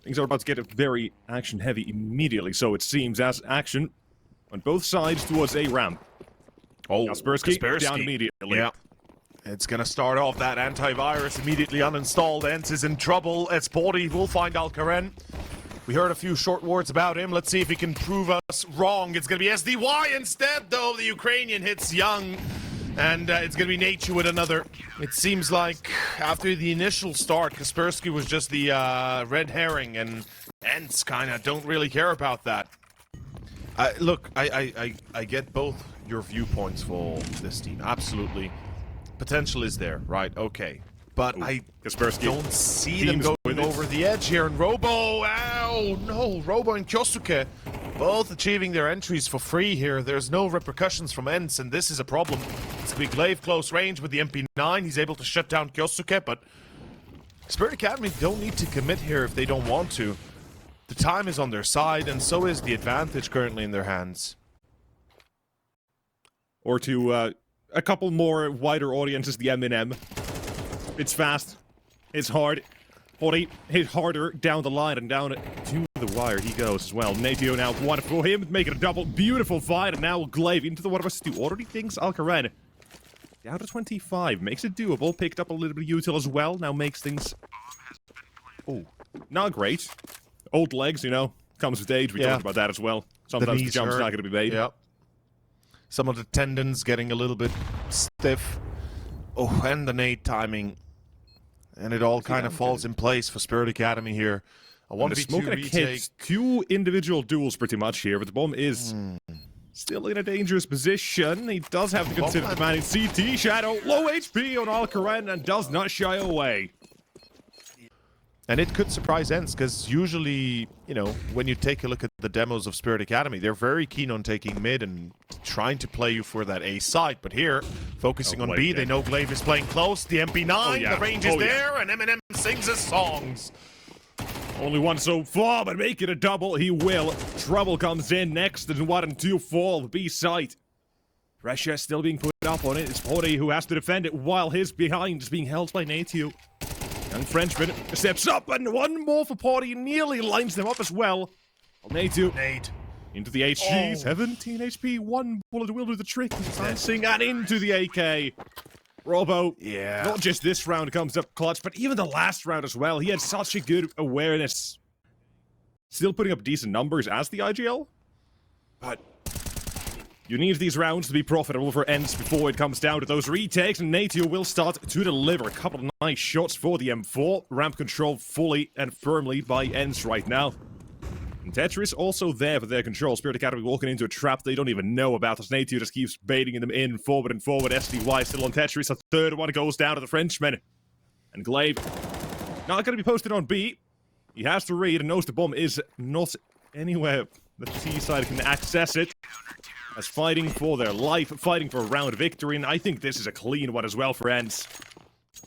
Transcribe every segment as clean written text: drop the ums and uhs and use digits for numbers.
Things are about to get very action-heavy immediately, so it seems, as action on both sides towards A ramp. Oh, Kaspersky down immediately. Yeah. It's going to start off that antivirus immediately uninstalled. ENCE is in trouble. Esporti will find Alcaren. We heard a few short words about him. Let's see if he can prove us wrong. It's going to be SDY instead, though. The Ukrainian hits Young. And it's going to be Nature with another. It seems like after the initial start, Kaspersky was just the red herring, and ENCE kind of don't really care about that. Look, I get both your viewpoints for this team. Absolutely. Potential is there, right? Okay. But I don't see them going over the edge here. And Robo, ow, no, Robo and Kyosuke both achieving their entries for free here. There's no repercussions from ENCE, and this is a problem. It's going to be Glaive close range with the MP9. He's able to shut down Kyosuke, but Spirit Academy don't need to commit here if they don't want to. The time is on their side, and so is the advantage currently in their hands. Or to a couple more wider audiences, the M&M. It's fast. It's hard. 40 hit harder down the line and down to the wire he goes as well. Natio now one for him, making a double. Beautiful fight, and now Glaive into the one of us two. Already thinks Alcaren down to 25. Makes it doable. Picked up a little bit of util as well. Now makes things... Oh, not great. Old legs, you know. Comes with age. We talked about that as well. Sometimes the jump's not going to be made. Yep. Some of the tendons getting a little bit stiff. Oh, and the nade timing. And it all kind of falls in place for Spirit Academy here. A 1v2 retake. Two individual duels pretty much here, but the bomb is still in a dangerous position. He does have to consider the man in CT. Shadow, low HP on Alcaren, and does not shy away. And it could surprise ENCE, because usually, you know, when you take a look at the demos of Spirit Academy, they're very keen on taking mid and trying to play you for that A side. But here, focusing on B, they know Glaive is playing close. The MP9, the range is there, and Eminem sings his songs. Only one so far, but make it a double, he will. Trouble comes in next, and 1 and 2 fall, the B side. Pressure still being put up on it. It's Pori who has to defend it while his behind is being held by Natio. Young Frenchman steps up, and one more for Pori, nearly lines them up as well. Natio into the HG, 17 HP, one bullet will do the trick. Dancing and into the AK. Robo, not just this round comes up clutch, but even the last round as well. He had such a good awareness. Still putting up decent numbers as the IGL, but you need these rounds to be profitable for ENCE before it comes down to those retakes, and Natio will start to deliver a couple of nice shots for the M4. Ramp control fully and firmly by ENCE right now. And Tetris also there for their control. Spirit Academy walking into a trap they don't even know about, as Natio just keeps baiting them in, forward and forward. SDY still on Tetris. A third one goes down to the Frenchman. And Glaive not going to be posted on B. He has to read and knows the bomb is not anywhere the T side can access it. As fighting for their life, fighting for a round victory, and I think this is a clean one as well for ENCE.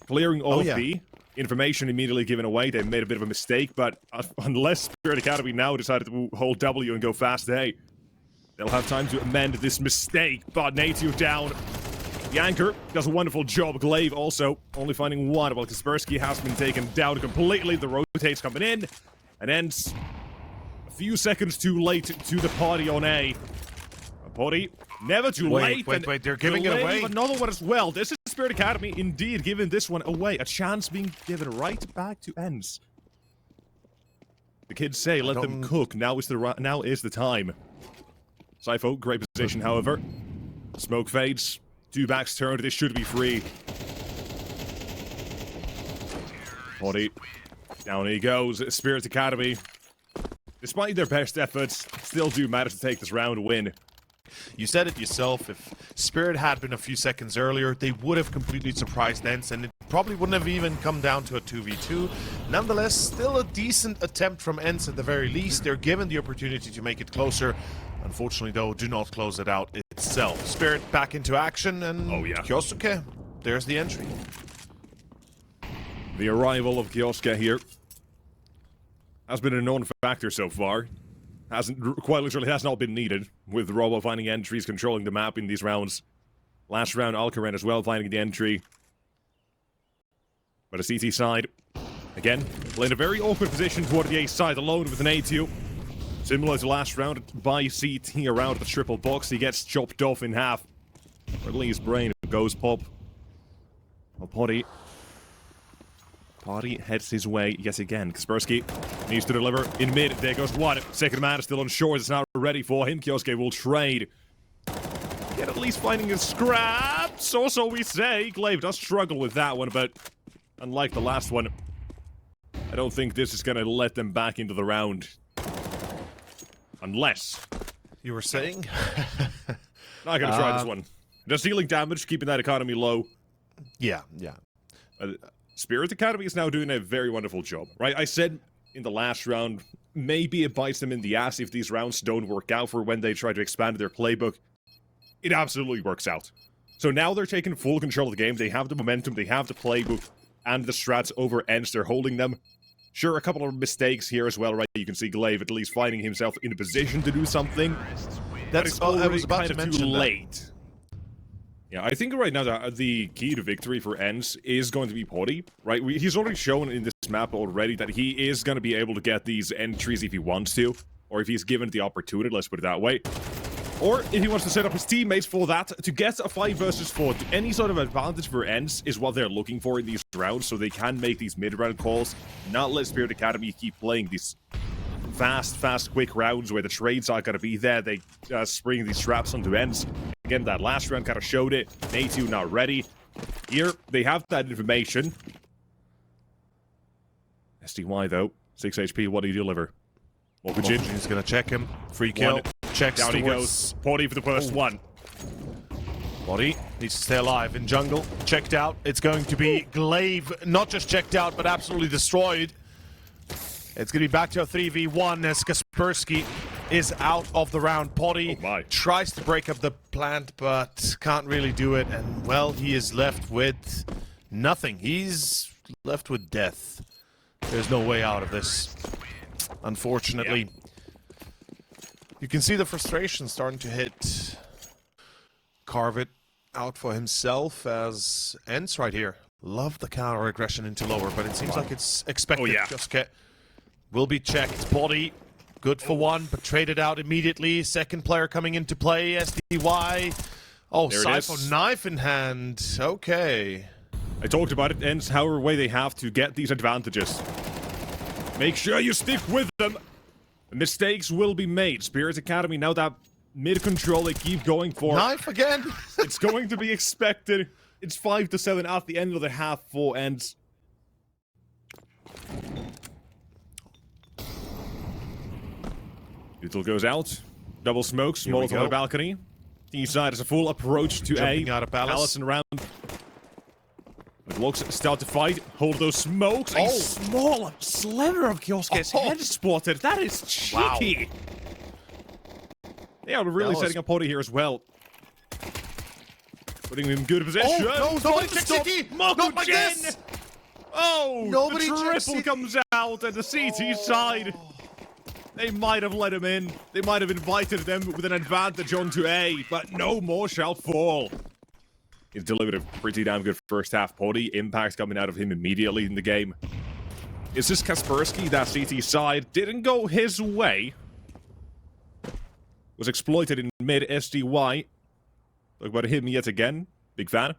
Clearing all of B. Information immediately given away. They made a bit of a mistake, but unless Spirit Academy now decided to hold W and go fast A, they'll have time to amend this mistake. But Natio down. The anchor does a wonderful job. Glaive also only finding one, while Kaspersky has been taken down completely. The rotates coming in, and ENCE a few seconds too late to the party on A. Pori, never too late. Wait, they're giving it away. Another one as well. This is Spirit Academy indeed giving this one away. A chance being given right back to ENCE. The kids say, let them cook. Now is the time. Sypho, great position, however. Smoke fades. 2 backs turned. This should be free. Pori, down he goes. Spirit Academy, despite their best efforts, still do manage to take this round win. You said it yourself, if Spirit had been a few seconds earlier, they would have completely surprised ENCE, and it probably wouldn't have even come down to a 2v2. Nonetheless, still a decent attempt from ENCE at the very least. They're given the opportunity to make it closer. Unfortunately, though, do not close it out itself. Spirit back into action, and Kyosuke, there's the entry. The arrival of Kyosuke here has been a known factor so far. Quite literally has not been needed, with Robo finding entries, controlling the map in these rounds. Last round, Alcaren as well finding the entry. But a CT side Again, playing a very awkward position toward the A side alone with an A2. Similar to last round by CT around the triple box, he gets chopped off in half. Or at least brain goes pop. Well, Potty heads his way yet again. Kaspersky needs to deliver in mid. There goes one. Second man is still on shore. It's not ready for him. Kioske will trade. Yet at least finding his scraps. Or so we say. Glaive does struggle with that one, but unlike the last one, I don't think this is gonna let them back into the round. Unless. You were saying? Not gonna try this one. Just dealing damage, keeping that economy low. Yeah. Spirit Academy is now doing a very wonderful job, right? I said in the last round, maybe it bites them in the ass if these rounds don't work out for when they try to expand their playbook. It absolutely works out. So now they're taking full control of the game. They have the momentum, they have the playbook, and the strats over ENCE. They're holding them. Sure, a couple of mistakes here as well, right? You can see Glaive at least finding himself in a position to do something. That's all I was about to too mention. Late. Yeah, I think right now the key to victory for ENCE is going to be Potty, right? He's already shown in this map already that he is going to be able to get these entries if he wants to, or if he's given the opportunity, let's put it that way. Or if he wants to set up his teammates for that, to get a 5 versus 4. Any sort of advantage for ENCE is what they're looking for in these rounds, so they can make these mid-round calls, not let Spirit Academy keep playing these fast, quick rounds where the trades are going to be there. They spring these traps onto ENCE. Again, that last round kind of showed it. A2 not ready. Here, they have that information. SDY, though. 6 HP, what do you deliver? He's going to check him. Free kill. One. Checks Down he goes. Potty for the first one. Potty needs to stay alive in jungle. Checked out. It's going to be Glaive. Not just checked out, but absolutely destroyed. It's going to be back to a 3v1 as Kaspersky is out of the round. Potty tries to break up the plant, but can't really do it. And, well, he is left with nothing. He's left with death. There's no way out of this, unfortunately. Yeah. You can see the frustration starting to hit. Carve it out for himself as ENCE right here. Love the counter aggression into lower, but it seems like it's expected. Kioske will be checked. Body, good for one, but traded out immediately. Second player coming into play, SDY. Oh, Cypher knife in hand. Okay. I talked about it, ENCE, however way they have to get these advantages. Make sure you stick with them. Mistakes will be made. Spirit Academy, now that mid-control they keep going for. Knife again? It's going to be expected. It's 5-7 at the end of the half for ENCE. Util goes out. Double smokes. Molotov on the balcony. East side is a full approach to Jumping out of Palace and round. Looks start to fight. Hold those smokes. A small sliver of Kioske's head spotted. That is cheeky. Wow. They are really setting up Potty here as well. Putting him in good position. Oh, no, nobody checks CT! Not like this! Oh, nobody the triple comes out at the CT side. They might have let him in. They might have invited them with an advantage onto A, but no more shall fall. He's delivered a pretty damn good first half. Potty, impact coming out of him immediately in the game. It's just Kaspersky, that CT side didn't go his way. Was exploited in mid SDY. Talk about him yet again. Big fan.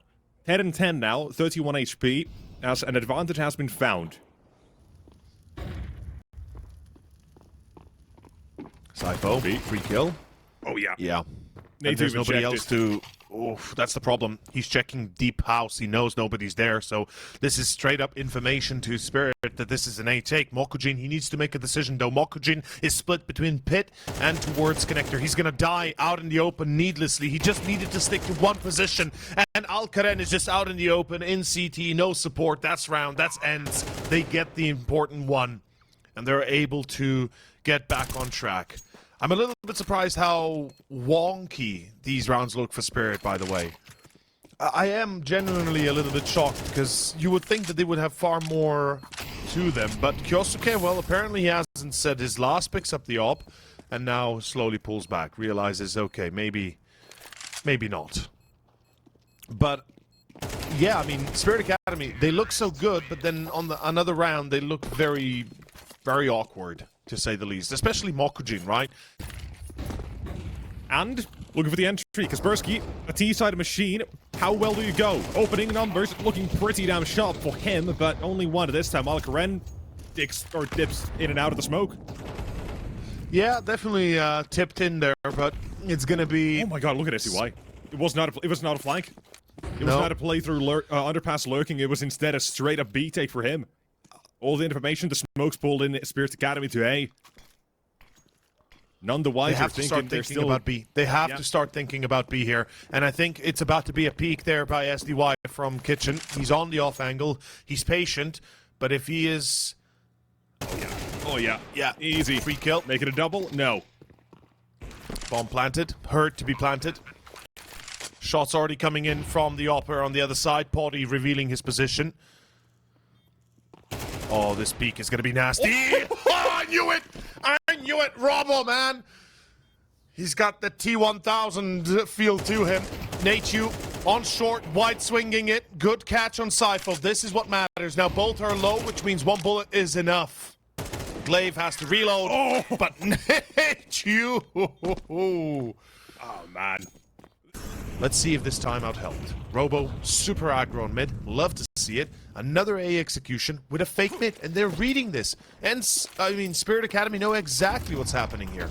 10 and 10 now, 31 HP, as an advantage has been found. Cypher, free kill. Oh yeah. Yeah. There's nobody else to... Oh, that's the problem. He's checking deep house. He knows nobody's there. So this is straight up information to Spirit that this is an A take. Mokujin, he needs to make a decision though. Mokujin is split between pit and towards connector. He's going to die out in the open needlessly. He just needed to stick to one position. And Alcaren is just out in the open in CT. No support. That's round. That's ENCE. They get the important one. And they're able to get back on track. I'm a little bit surprised how wonky these rounds look for Spirit, by the way. I am genuinely a little bit shocked, because you would think that they would have far more to them. But Kiosuke, well, apparently he hasn't said his last, picks up the op, and now slowly pulls back, realizes, okay, maybe not. But Yeah, I mean, Spirit Academy, they look so good, but then on another round, they look very, very awkward, to say the least. Especially Mokujin, right? And looking for the entry, Kaspersky, a T-sided machine. How well do you go? Opening numbers looking pretty damn sharp for him, but only one this time. Alkaren dips in and out of the smoke. Yeah, definitely tipped in there, but it's gonna be... Oh my god, look at SCY. It was not a flank. It was not a playthrough underpass lurking. It was instead a straight up B take for him. All the information, the smokes pulled in Spirit Academy to A. None the wiser. They have to start thinking about B. They have to start thinking about B here. And I think it's about to be a peek there by SDY from Kitchen. He's on the off angle. He's patient. But if he is... Oh yeah. Yeah. Easy. Free kill. Make it a double? No. Bomb planted. Hurt to be planted. Shots already coming in from the Opera on the other side. Potty revealing his position. Oh, this peek is going to be nasty. Oh, I knew it! I knew it! Robo, man! He's got the T1000 feel to him. Nateyu on short, wide swinging it. Good catch on Seifel. This is what matters. Now both are low, which means one bullet is enough. Glaive has to reload, but Nateyu! Oh, man. Let's see if this timeout helped. Robo, super aggro on mid. Love to see it. Another A execution with a fake mid, and they're reading this. And, I mean, Spirit Academy know exactly what's happening here.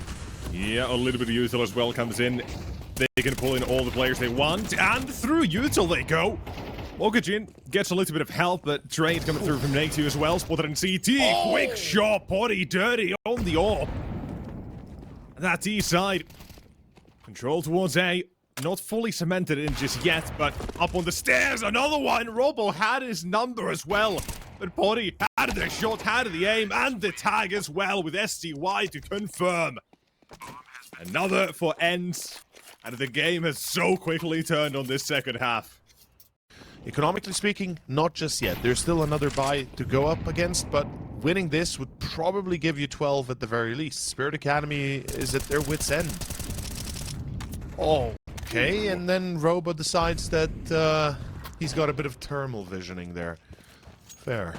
Yeah, a little bit of Util as well comes in. They can pull in all the players they want, and through Util they go. Mokujin gets a little bit of help, but trade coming through from Nateyu as well. Spotted in CT. Oh. Quick shot, body dirty on the AWP. That T side. Control towards A. Not fully cemented in just yet, but up on the stairs, another one! Robo had his number as well, but Potty had the shot, had the aim, and the tag as well with SCY to confirm. Another for ENCE, and the game has so quickly turned on this second half. Economically speaking, not just yet. There's still another buy to go up against, but winning this would probably give you 12 at the very least. Spirit Academy is at their wit's end. Oh. Okay, and then Robo decides that he's got a bit of thermal visioning there. Fair.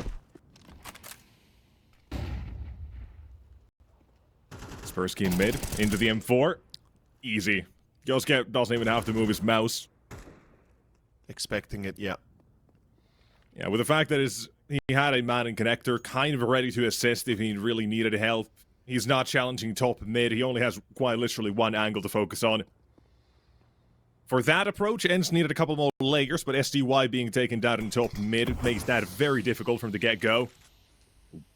Kaspersky in mid, into the M4. Easy. Yosuke doesn't even have to move his mouse. Expecting it, yeah. Yeah, with the fact that he had a man in connector, kind of ready to assist if he really needed help. He's not challenging top mid, he only has quite literally one angle to focus on. For that approach, ENCE needed a couple more layers, but SDY being taken down in top mid makes that very difficult from the get-go.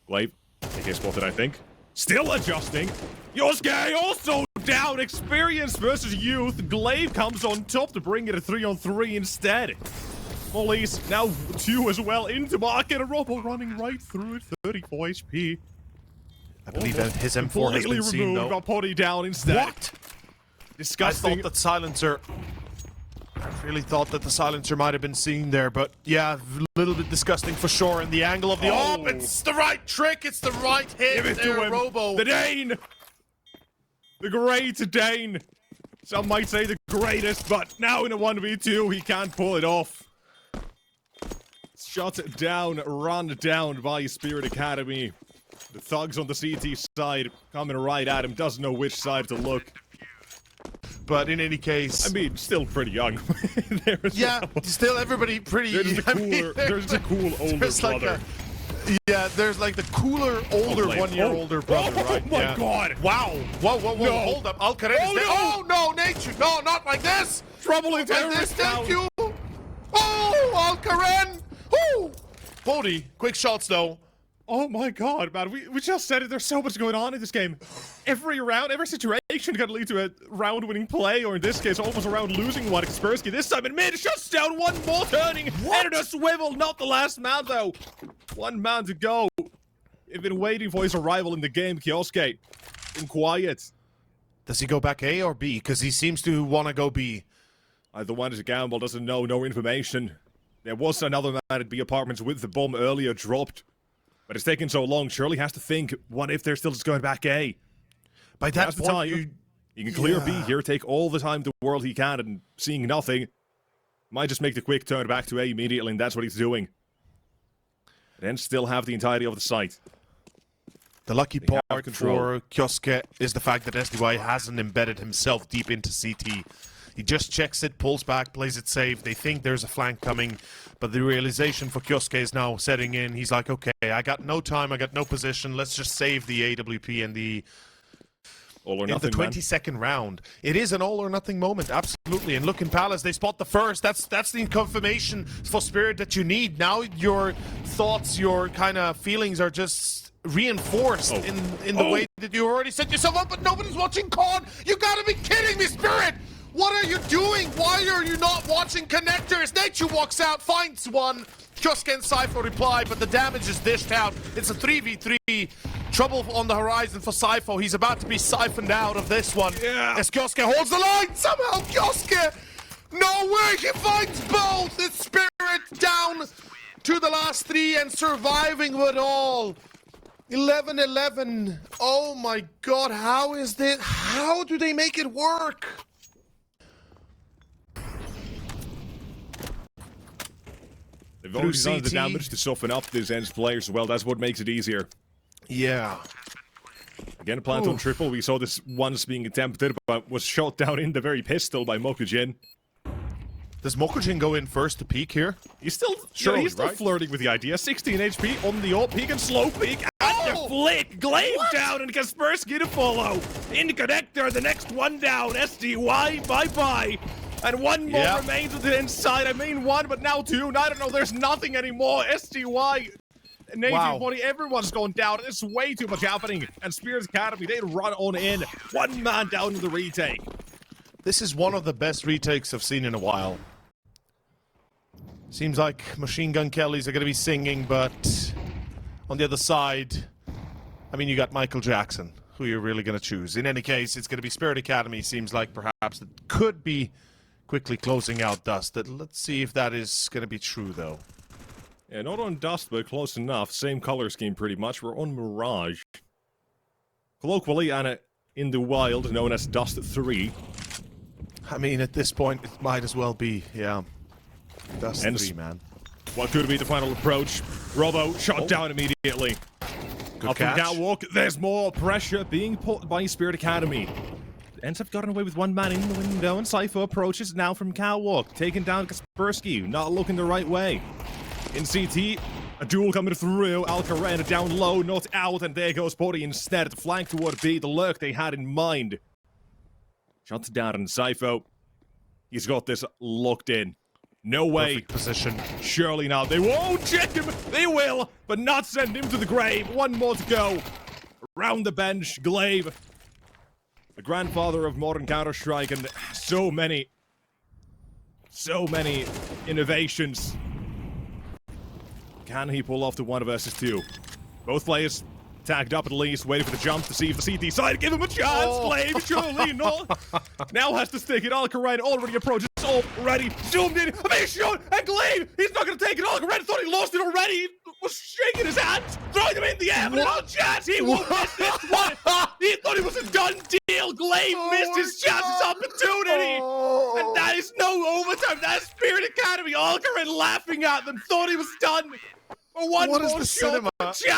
Glaive, AK spotted, I think. Still adjusting. Yosuke also down. Experience versus youth. Glaive comes on top to bring it a 3-on-3 instead. Mollies now 2 as well into market. A Robo running right through it. 34 HP. I believe that his M4 has been seen, though. Got Potty down instead. What? Disgusting. I thought that silencer... I really thought that the silencer might have been seen there, but yeah, a little bit disgusting for sure. And the angle of the... Oh, it's the right trick! It's the right hit! Give it there, to him. Robo! The Dane! The great Dane! Some might say the greatest, but now in a 1v2, he can't pull it off. Shot down, run down by Spirit Academy. The thugs on the CT side coming right at him, doesn't know which side to look. But in any case... I mean, still pretty young. Yeah, still everybody pretty... There's a cool older brother. There's like the cooler, older, 1-year-older brother, right? Oh my god! Wow! Whoa, whoa, whoa, hold up. Alkaren is there. Oh no, Nateyu! No, not like this! Trouble in like this, thank you! Oh, Alkaren! Woo! Bodhi, quick shots though. Oh my god, man, we just said it, there's so much going on in this game. Every round, every situation can lead to a round-winning play, or in this case, almost a round-losing one. Kaspersky this time in mid, shuts down, one more turning, and a swivel, not the last man though. 1 man to go. They've been waiting for his arrival in the game, Kyosuke. Been quiet. Does he go back A or B? Because he seems to want to go B. Either one is a gamble, doesn't know, no information. There was another man at B apartments with the bomb earlier dropped. But it's taken so long, surely has to think, what if they're still just going back A? By that point, you can clear B here, take all the time the world he can, and seeing nothing. Might just make the quick turn back to A immediately, and that's what he's doing. Then still have the entirety of the site. The lucky part for Kioske is the fact that SDY hasn't embedded himself deep into CT. He just checks it, pulls back, plays it safe. They think there's a flank coming, but the realization for Kioske is now setting in. He's like, okay, I got no time, I got no position. Let's just save the AWP and the all or nothing, in the 22nd round. It is an all or nothing moment, absolutely. And look in Palace, they spot the first. That's the confirmation for Spirit that you need. Now your thoughts, your kind of feelings are just reinforced in the way that you already set yourself up, but nobody's watching COD. You gotta be kidding me, Spirit! What are you doing? Why are you not watching connectors? Nature walks out, finds one. Kioske and Cypher reply, but the damage is dished out. It's a 3v3. Trouble on the horizon for Cypher. He's about to be siphoned out of this one. Yeah. As Kioske holds the line. Somehow Kioske, no way, he finds both. It's Spirit down to the last three and surviving with all. 11-11. Oh my god, how is this? How do they make it work? They've already done the damage to soften up these ENCE players as well. That's what makes it easier. Yeah. Again, a plant on triple. We saw this once being attempted, but was shot down in the very pistol by Mokujin. Does Mokujin go in first to peek here? He's still, he's still flirting with the idea. 16 HP on the ult, peek and slow peek. And the flick, Glaive down, and Kaspersky to follow. In the connector, the next one down. SDY, bye-bye. And one more remains with the inside. I mean one, but now two. I don't know, there's nothing anymore. SDY, Navy body, everyone's going down. There's way too much happening. And Spears Academy, they run on in. One man down to the retake. This is one of the best retakes I've seen in a while. Seems like Machine Gun Kellys are going to be singing, but on the other side, I mean, you got Michael Jackson, who you're really going to choose. In any case, it's going to be Spirit Academy. Seems like perhaps it could be quickly closing out Dust. Let's see if that is going to be true, though. Yeah, not on Dust, but close enough. Same color scheme, pretty much. We're on Mirage. Colloquially, and in the wild, known as Dust 3. I mean, at this point, it might as well be, Dust 3, man. What could be the final approach? Robo shot down immediately. Good Up catch. from Catwalk, there's more pressure being put by Spirit Academy. ENCE have gotten away with one man in the window, and Cypher approaches now from Catwalk, taking down Kaspersky, not looking the right way. In CT, a duel coming through, Alcarena down low, not out, and there goes Body instead, flank toward B, the lurk they had in mind. Shots down, and Cypher, he's got this locked in. No way. Perfect position. Surely not. They won't check him. They will, but not send him to the grave. One more to go. Around the bench, Glaive. The grandfather of modern Counter-Strike, and so many innovations. Can he pull off the 1 versus 2? Both players tagged up at least, waiting for the jump to see if the CT side give him a chance. Glaive, surely not. Now has to stick it. Alcarena already approaches. Already zoomed in. A big shot. And Glaive, he's not going to take it. Alcarena thought he lost it already. He was shaking his hands, throwing them in the air, but no chance. He won't miss this one. He thought it was a done deal. Glaive missed his chance, his opportunity. And that is no overtime. That is Spirit Academy. Alcarena laughing at them, thought he was done. For one more shot chance.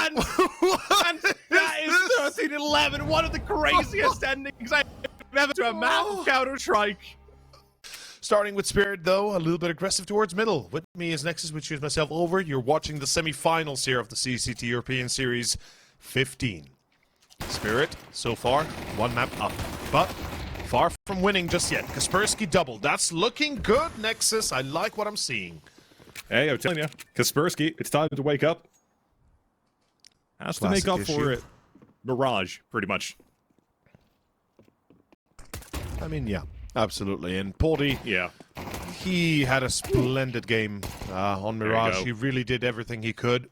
And that is 13-11. One of the craziest endings I've ever to a map of Counter-Strike. Starting with Spirit, though, a little bit aggressive towards middle. With me is Nexus, we choose myself over. You're watching the semi-finals here of the CCT European Series 15. Spirit, so far, one map up. But far from winning just yet. Kaspersky double. That's looking good, Nexus. I like what I'm seeing. Hey, I'm telling you, Kaspersky, it's time to wake up. Has to make up for it. Mirage, pretty much. I mean, yeah, absolutely. And Porty, he had a splendid game on Mirage. He really did everything he could.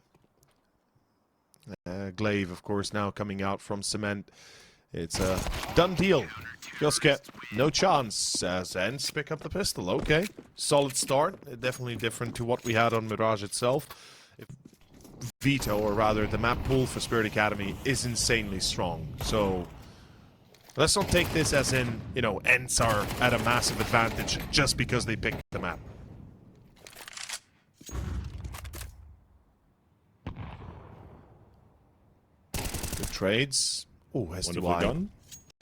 Glaive, of course, now coming out from Cement. It's a done deal. Kioske, no chance as ENCE pick up the pistol. Okay, solid start. Definitely different to what we had on Mirage itself. Veto, or rather the map pool for Spirit Academy, is insanely strong. So let's not take this as in, ENCE are at a massive advantage just because they picked the map. trades. Oh, Wonderful S2I. gun.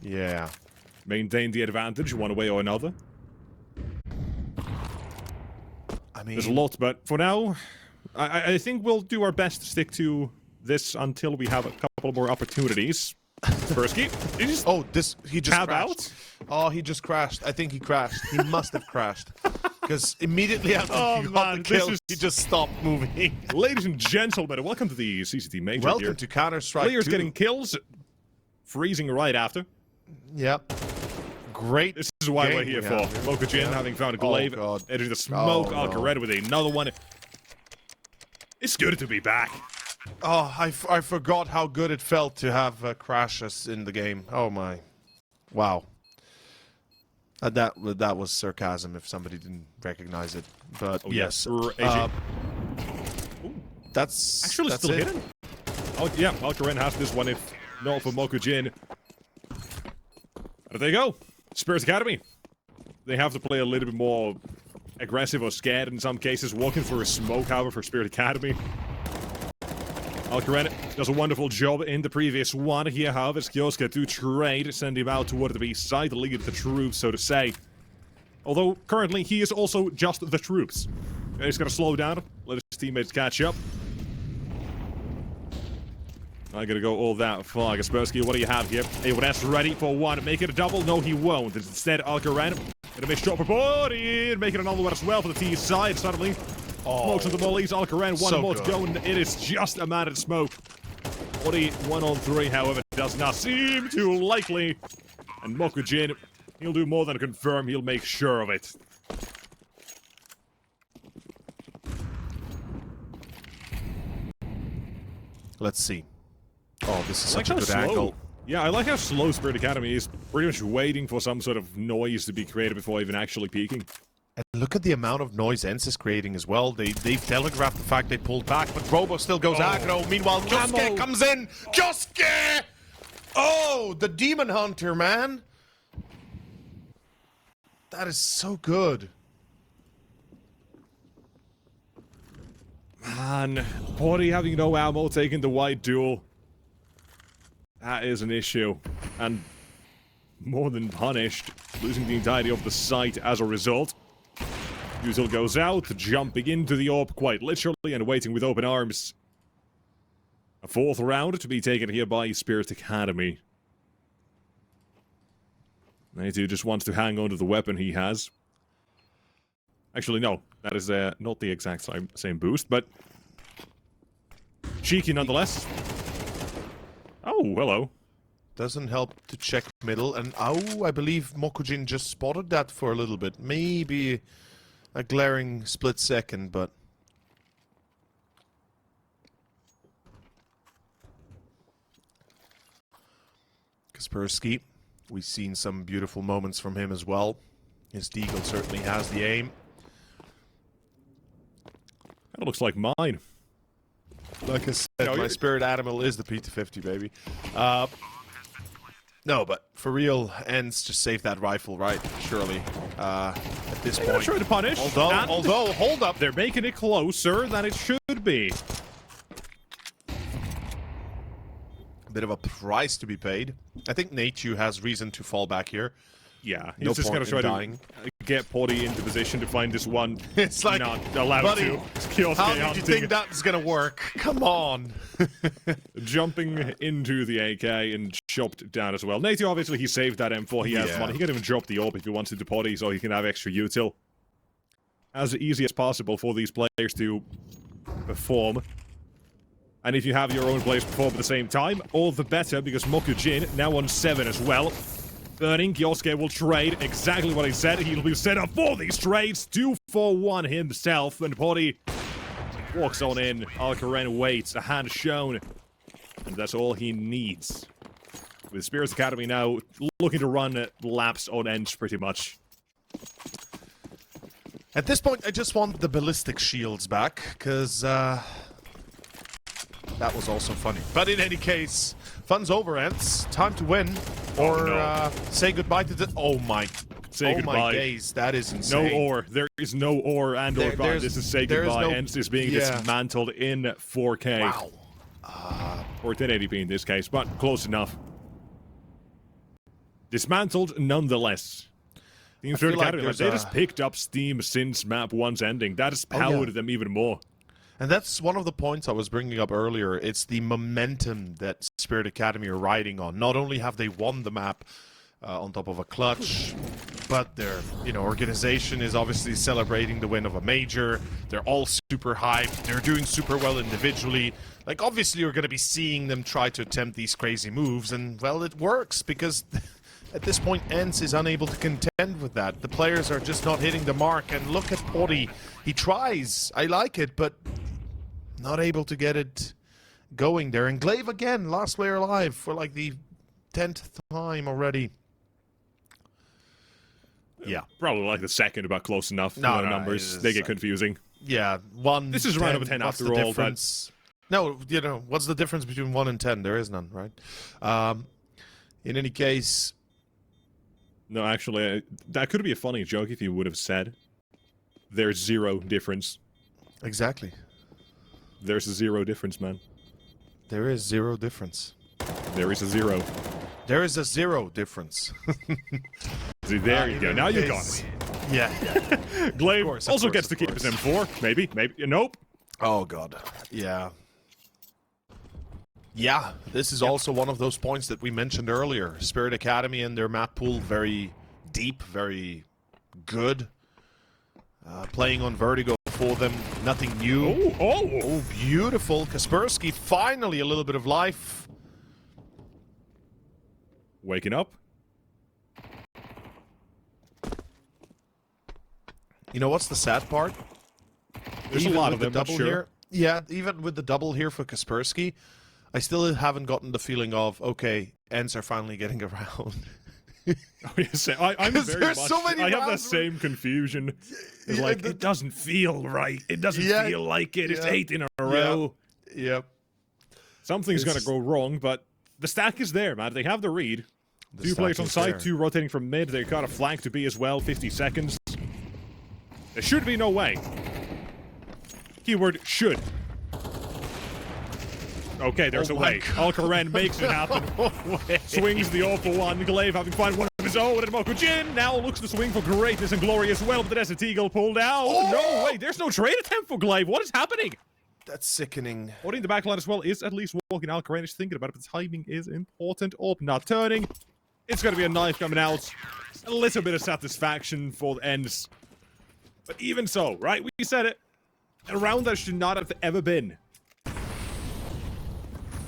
Yeah. Maintain the advantage one way or another. I mean, There's a lot, but for now, I think we'll do our best to stick to this until we have a couple more opportunities. Persky, he just tab crashed. out? Oh, he just crashed. I think he crashed. He must have crashed. Because immediately after he got the kill, he just stopped moving. Ladies and gentlemen, welcome to the CCT Major Welcome here. to Counter-Strike 2. Players getting kills, freezing right after. Yep. Great. This is why we're here for. Mokujin having found a glaive, entering the smoke. Alcared with another one. It's good to be back. Oh, I forgot how good it felt to have crashes in the game. Oh my. Wow. That was sarcasm if somebody didn't recognize it. But yes. That's actually still hidden. Oh yeah, Alcared has this one if not for Mokujin. But there you go. Spirit Academy. They have to play a little bit more aggressive or scared in some cases. Walking through a smoke, however, for Spirit Academy. Alcared does a wonderful job in the previous one. Here, however, Skioska to trade, send him out toward the B side, lead the troops, so to say. Although, currently, he is also just the troops. He's gonna slow down, let his teammates catch up. I'm gonna go all that far. Kaspersky, what do you have here? A1S ready for one. Make it a double? No, he won't. Instead, Alcared gonna miss shot for body and make it another one as well for the T side. Suddenly, smokes on the mollies. Alcared, one more to go, and it is just a matter of smoke. Body 1-on-3, however, does not seem too likely. And Mokujin, he'll do more than confirm. He'll make sure of it. Let's see. Oh, this is such a good angle. Yeah, I like how slow Spirit Academy is. Pretty much waiting for some sort of noise to be created before even actually peeking. And look at the amount of noise ENCE is creating as well. They've telegraphed the fact they pulled back, but Robo still goes aggro. Meanwhile, Kyosuke comes in. Kyosuke! Oh, the Demon Hunter, man. That is so good. Man, Body having no ammo, taking the white duel. That is an issue. And more than punished, losing the entirety of the site as a result. Uzel goes out, jumping into the orb quite literally and waiting with open arms. A fourth round to be taken here by Spirit Academy. Natu just wants to hang on to the weapon he has. Actually, no. That is not the exact same boost, but cheeky nonetheless. Oh, hello. Doesn't help to check middle, and I believe Mokujin just spotted that for a little bit. Maybe a glaring split second, but... Kaspersky, we've seen some beautiful moments from him as well. His Deagle certainly has the aim. That looks like mine. Like I said, my spirit animal is the P250, baby. No, but for real, ENCE just save that rifle, right? Surely. At this point. Trying to punish. Although, hold up. They're making it closer than it should be. A bit of a price to be paid. I think Natu has reason to fall back here. Yeah, he's just gonna try to get Potty into position to find this one. It's like, not allowed buddy, to. How did you think that's gonna work? Come on. Jumping into the AK and chopped down as well. Natu, obviously, he saved that M4. He has money. He can even drop the orb if he wants to Potty, so he can have extra util. As easy as possible for these players to perform. And if you have your own players perform at the same time, all the better, because Mokujin now on 7 as well. Burning, Kyosuke will trade exactly what he said. He'll be set up for these trades. 2-for-1 himself. And Potty walks on in. Alcared waits. A hand shown. And that's all he needs. With Spirits Academy now looking to run laps on ENCE pretty much. At this point, I just want the ballistic shields back, because that was also funny. But in any case, fun's over, ENCE. Time to win. Or say goodbye to the... Oh my... Say goodbye. My days, that is insane. No ore. There is no ore and or goodbye. This is say goodbye. ENCE is being dismantled in 4K. Wow. Or 1080p in this case, but close enough. Dismantled nonetheless. Team Spirit like Academy, they just picked up steam since map 1's ending. That has powered them even more. And that's one of the points I was bringing up earlier. It's the momentum that Spirit Academy are riding on. Not only have they won the map on top of a clutch, but their organization is obviously celebrating the win of a major. They're all super hyped. They're doing super well individually. Like, obviously, you're going to be seeing them try to attempt these crazy moves, and, well, it works because at this point, ENCE is unable to contend with that. The players are just not hitting the mark, and look at Potty. He tries. I like it, but not able to get it going there. And Glaive again, last player alive for like the 10th time already. Yeah. Probably like the second, but close enough. No, numbers, they get confusing. Yeah, 1. This is round of 10 after all, but no, what's the difference between 1 and 10? There is none, right? In any case, no, actually, that could be a funny joke if you would have said, "There's zero difference." Exactly. There's a zero difference, man. There is zero difference. There is a zero. There is a zero difference. See, there you go. Now you got it. Yeah. Glaive Of also course, gets to keep his M4. Maybe. Nope. Oh, God. Yeah. Yeah, this is also one of those points that we mentioned earlier. Spirit Academy and their map pool, very deep, very good. Playing on Vertigo for them, nothing new. Oh, beautiful. Kaspersky, finally a little bit of life. Waking up. You know what's the sad part? There's a lot of them, double sure. here. Yeah, even with the double here for Kaspersky, I still haven't gotten the feeling of, okay, ENCE are finally getting around. Oh, yes, I'm very much. So many I have that rounds same confusion. It's like, it doesn't feel right. It doesn't feel like it. It's 8 in a row. Yep. Something's going to go wrong, but the stack is there, man. They have the read. The 2 players stack on is site, there. 2 rotating from mid. They've got a flank to be as well, 50 seconds. There should be no way. Keyword should. Okay, there's a way. Alcaran makes it happen. Swings the awful one. Glaive having to find one of his own. And Mokujin now looks to swing for greatness and glory as well. But the Desert Eagle pulled out. Oh! No way. There's no trade attempt for Glaive. What is happening? That's sickening. Holding the backline as well is at least walking. Alcaran is thinking about it. But timing is important. Up, not turning. It's going to be a knife coming out. A little bit of satisfaction for the ends. But even so, right? We said it. A round that should not have ever been.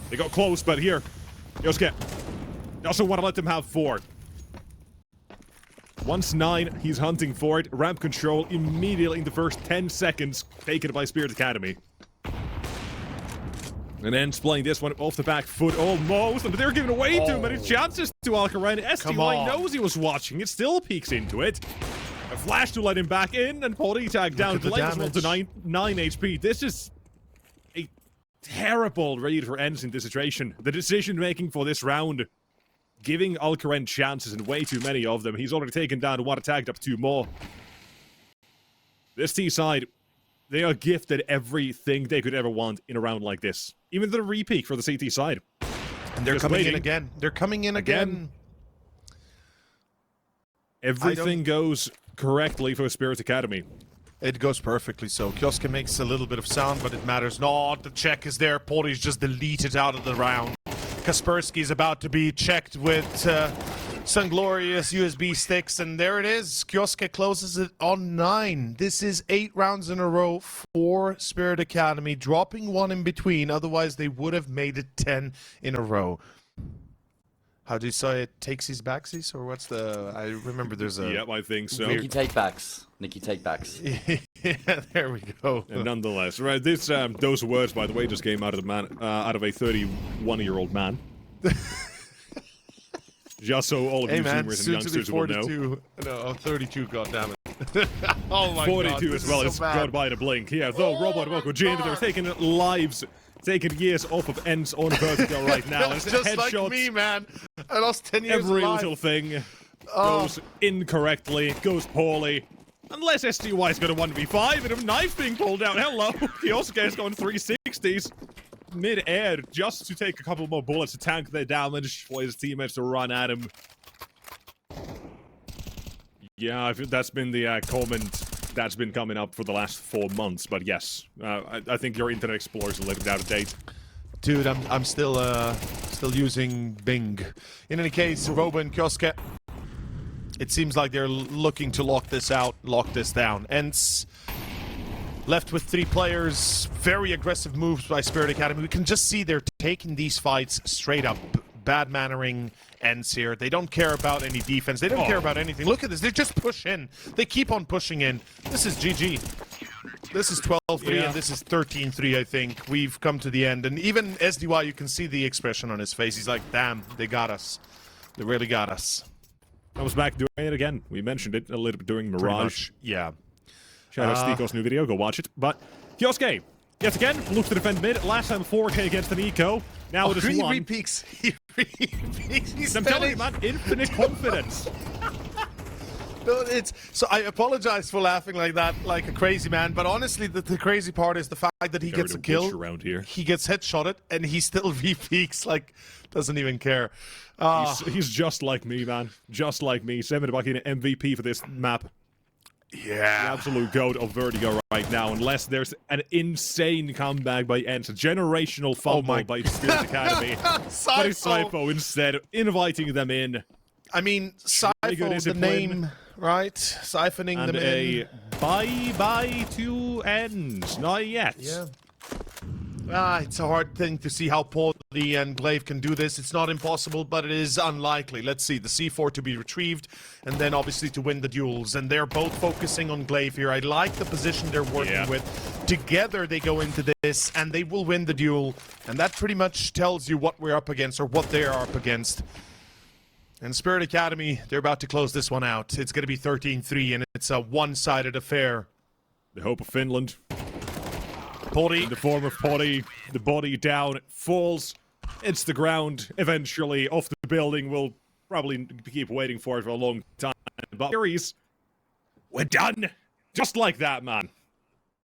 They got close, but here, Yosuke. They also want to let them have 4. Once 9, he's hunting for it. Ramp control immediately in the first 10 seconds, taken by Spirit Academy. And then playing this one off the back foot almost, but they're giving away too many chances to Alcaran. STY knows he was watching. It still peeks into it. A flash to let him back in, and Potty tag down to as well to 9 HP. This is a terrible read for ENCE in this situation. The decision-making for this round, giving Alcaran chances and way too many of them. He's already taken down 1, tagged up 2 more. This T side, they are gifted everything they could ever want in a round like this. Even the re-peak for the CT side. And they're coming in again. They're coming in again. Everything goes correctly for Spirit Academy. It goes perfectly so. Kioske makes a little bit of sound, but it matters not. The check is there. Potty's just deleted out of the round. Kaspersky's about to be checked with some glorious USB sticks, and there it is. Kioske closes it on 9. This is 8 rounds in a row for Spirit Academy, dropping 1 in between. Otherwise, they would have made it 10 in a row. How do you say it? Takesies backsies? Or what's the... I remember there's a... Yep, I think so. Nicky takebacks. Nicky takebacks. Yeah, there we go. And nonetheless, right, this, those words, by the way, just came out of the man, out of a 31-year-old man. Just so all of you Zoomers and youngsters will know. No, 32, goddammit. Oh my 42 god. 42 as well, it's gone by in a blink. Yeah, though, Robot Mokujin, they're taking lives, taking years off of ENCE on Vertigo right now. It's just like me, man. I lost 10 years Every of life. little thing goes incorrectly, goes poorly. Unless STY is going to 1v5 and a knife being pulled out. Hello, Kioske is going 360s. mid-air just to take a couple more bullets to tank the damage for his teammates to run at him. Yeah, I think that's been the comment that's been coming up for the last 4 months, but yes, I think your Internet Explorer is a little bit out of date. Dude, I'm still using Bing. In any case, Robo and Kioske, it seems like they're looking to lock this down. ENCE left with 3 players, very aggressive moves by Spirit Academy. We can just see they're taking these fights straight up. Bad mannering ENCE here. They don't care about any defense. They don't care about anything. Look at this. They just push in. They keep on pushing in. This is GG. This is 12-3 and this is 13-3, I think. We've come to the end. And even SDY, you can see the expression on his face. He's like, damn, they got us. They really got us. I was back doing it again. We mentioned it a little bit during Mirage. Yeah. Shout out Stiko's new video, go watch it. But Kioske, yet again, looks to defend mid. Last time 4K against an eco. Now it is he 1. Repeaks. He repeaks. He's I'm telling you, man, infinite confidence. No, so I apologize for laughing like that, like a crazy man. But honestly, the crazy part is the fact that he gets a kill. Around here. He gets headshotted, and he still repeaks, like, doesn't even care. He's just like me, man. Just like me. 7 bucking MVP for this map. Yeah. The absolute goat of Vertigo right now, unless there's an insane comeback by ENCE, a generational fumble by Spirit Academy. But it's Sypho instead, inviting them in. I mean, Sypho, the name, right? Siphoning them in. And a bye-bye to ENCE. Not yet. Yeah. It's a hard thing to see how Pody and Glaive can do this. It's not impossible, but it is unlikely. Let's see, the C4 to be retrieved, and then obviously to win the duels. And they're both focusing on Glaive here. I like the position they're working with. Together they go into this, and they will win the duel. And that pretty much tells you what we're up against, or what they are up against. And Spirit Academy, they're about to close this one out. It's going to be 13-3, and it's a one-sided affair. The hope of Finland. Pody. In the form of Pody, the body down, it falls, it's the ground, eventually off the building. We'll probably keep waiting for it for a long time, but series, we're done! Just like that, man.